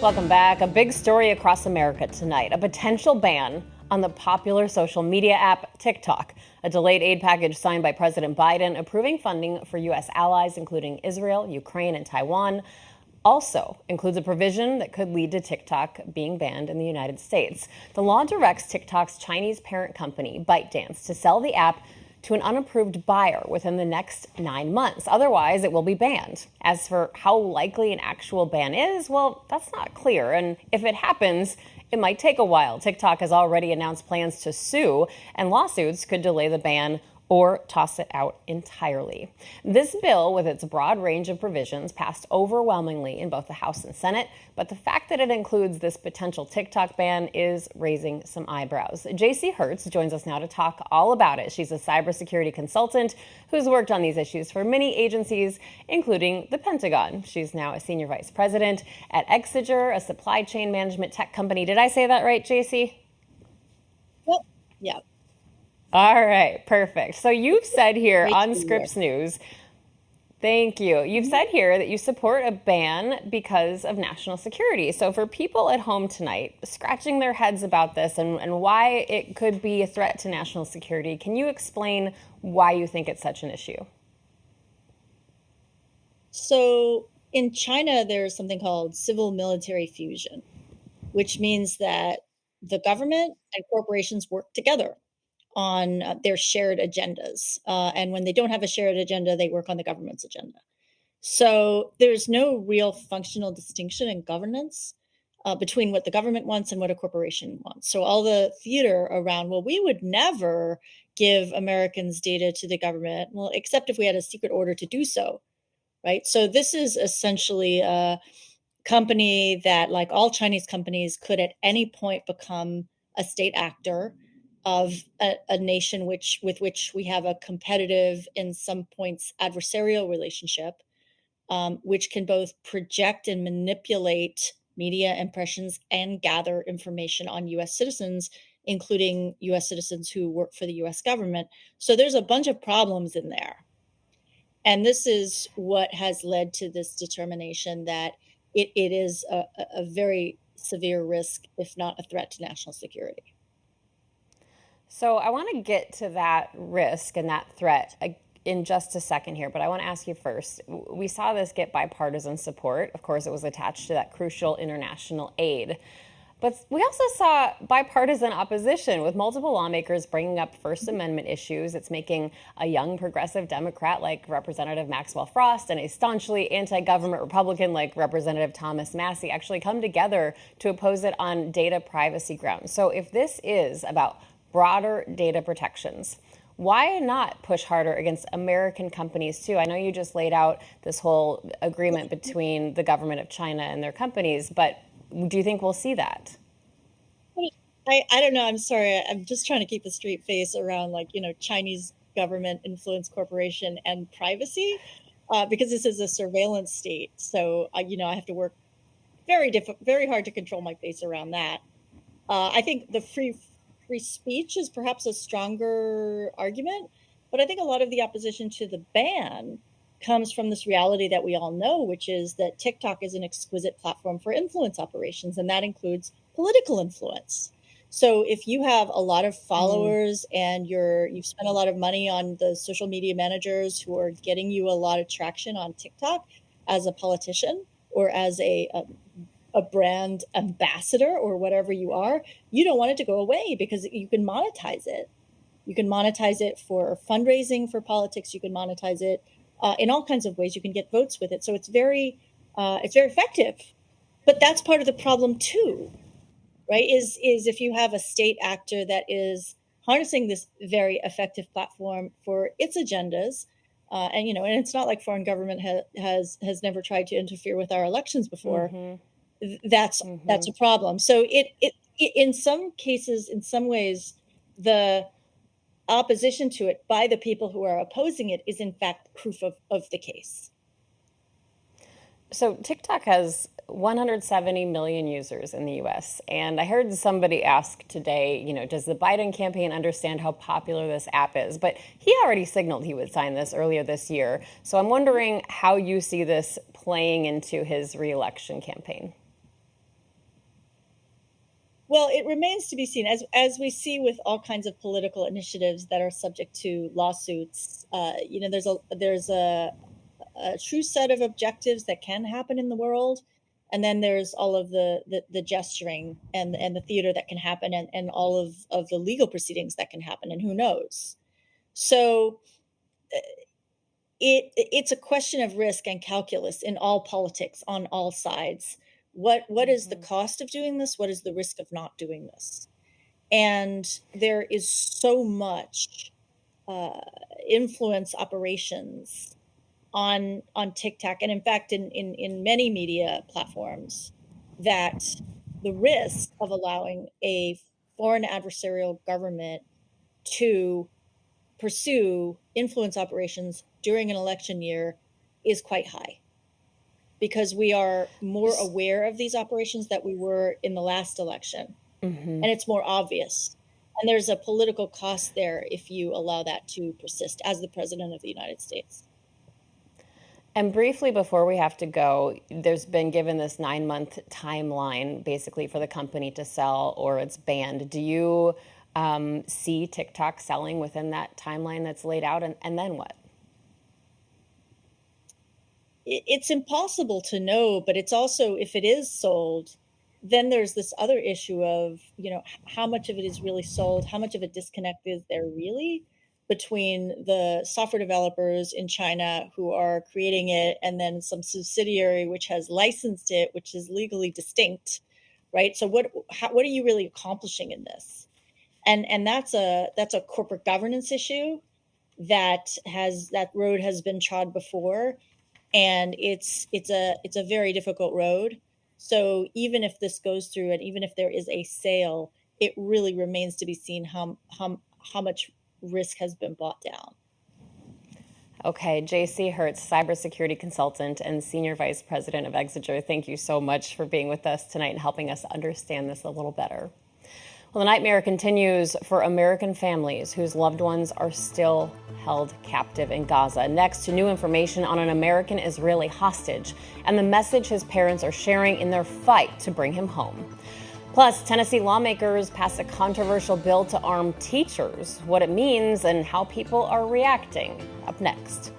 Welcome back. A big story across America tonight. A potential ban on the popular social media app TikTok. A delayed aid package signed by President Biden approving funding for U.S. allies, including Israel, Ukraine, and Taiwan, also includes a provision that could lead to TikTok being banned in the United States. The law directs TikTok's Chinese parent company, ByteDance, to sell the app to an unapproved buyer within the next 9 months. Otherwise, it will be banned. As for how likely an actual ban is, well, that's not clear. And if it happens, it might take a while. TikTok has already announced plans to sue, and lawsuits could delay the ban or toss it out entirely. This bill, with its broad range of provisions, passed overwhelmingly in both the House and Senate, but the fact that it includes this potential TikTok ban is raising some eyebrows. Herz joins us now to talk all about it. She's a cybersecurity consultant who's worked on these issues for many agencies, including the Pentagon. She's now a senior vice president at Exiger, a supply chain management tech company. Did I say that right, JC? Yep. Yeah. All right, perfect. So you've said here on Scripps News, thank you. You've said here that you support a ban because of national security. So for people at home tonight scratching their heads about this and why it could be a threat to national security, can you explain why you think it's such an issue? So in China, there's something called civil military fusion, which means that the government and corporations work together on their shared agendas. And when they don't have a shared agenda, they work on the government's agenda. So there's no real functional distinction in governance between what the government wants and what a corporation wants. So all the theater around, well, we would never give Americans data to the government, well, except if we had a secret order to do so, right? So this is essentially a company that, like all Chinese companies, could at any point become a state actor of a nation with which we have a competitive, in some points, adversarial relationship, which can both project and manipulate media impressions and gather information on U.S. citizens, including U.S. citizens who work for the U.S. government. So there's a bunch of problems in there. And this is what has led to this determination that it is a very severe risk, if not a threat to national security. So I want to get to that risk and that threat in just a second here, but I want to ask you first. We saw this get bipartisan support. Of course, it was attached to that crucial international aid. But we also saw bipartisan opposition with multiple lawmakers bringing up First Amendment issues. It's making a young progressive Democrat like Representative Maxwell Frost and a staunchly anti-government Republican like Representative Thomas Massie actually come together to oppose it on data privacy grounds. So if this is about broader data protections, why not push harder against American companies too? I know you just laid out this whole agreement between the government of China and their companies, but do you think we'll see that? I don't know. I'm sorry. I'm just trying to keep a straight face around, like, Chinese government influence corporation and privacy, because this is a surveillance state. So, I have to work very hard to control my face around that. I think the free speech is perhaps a stronger argument, but I think a lot of the opposition to the ban comes from this reality that we all know, which is that TikTok is an exquisite platform for influence operations, and that includes political influence. So if you have a lot of followers and you've spent a lot of money on the social media managers who are getting you a lot of traction on TikTok as a politician or as a brand ambassador or whatever you are, you don't want it to go away because you can monetize it. You can monetize it for fundraising for politics. You can monetize it in all kinds of ways. You can get votes with it. So it's very effective. But that's part of the problem too, right? Is if you have a state actor that is harnessing this very effective platform for its agendas, and it's not like foreign government has never tried to interfere with our elections before. Mm-hmm. That's a problem. So it in some cases, in some ways, the opposition to it by the people who are opposing it is in fact proof of the case. So TikTok has 170 million users in the U.S. And I heard somebody ask today, does the Biden campaign understand how popular this app is? But he already signaled he would sign this earlier this year. So I'm wondering how you see this playing into his reelection campaign. Well, it remains to be seen, as we see with all kinds of political initiatives that are subject to lawsuits. There's a true set of objectives that can happen in the world, and then there's all of the gesturing and the theater that can happen, and all of the legal proceedings that can happen, and who knows. So it's a question of risk and calculus in all politics on all sides. What is the cost of doing this? What is the risk of not doing this? And there is so much influence operations on TikTok, and in fact in many media platforms, that the risk of allowing a foreign adversarial government to pursue influence operations during an election year is quite high, because we are more aware of these operations that we were in the last election, and it's more obvious. And there's a political cost there if you allow that to persist as the president of the United States. And briefly before we have to go, there's been given this 9-month timeline basically for the company to sell or it's banned. Do you see TikTok selling within that timeline that's laid out? And then what? It's impossible to know, but it's also, if it is sold, then there's this other issue of, how much of it is really sold, how much of a disconnect is there really between the software developers in China who are creating it and then some subsidiary which has licensed it, which is legally distinct, right? So what are you really accomplishing in this? And that's a corporate governance issue that road has been trod before, and it's a very difficult road. So even if this goes through, and even if there is a sale, it really remains to be seen how much risk has been bought down. Okay, JC Herz, cybersecurity consultant and senior vice president of Exiger, thank you so much for being with us tonight and helping us understand this a little better. Well, the nightmare continues for American families whose loved ones are still held captive in Gaza. Next, to new information on an American-Israeli hostage and the message his parents are sharing in their fight to bring him home. Plus, Tennessee lawmakers passed a controversial bill to arm teachers, what it means and how people are reacting. Up next.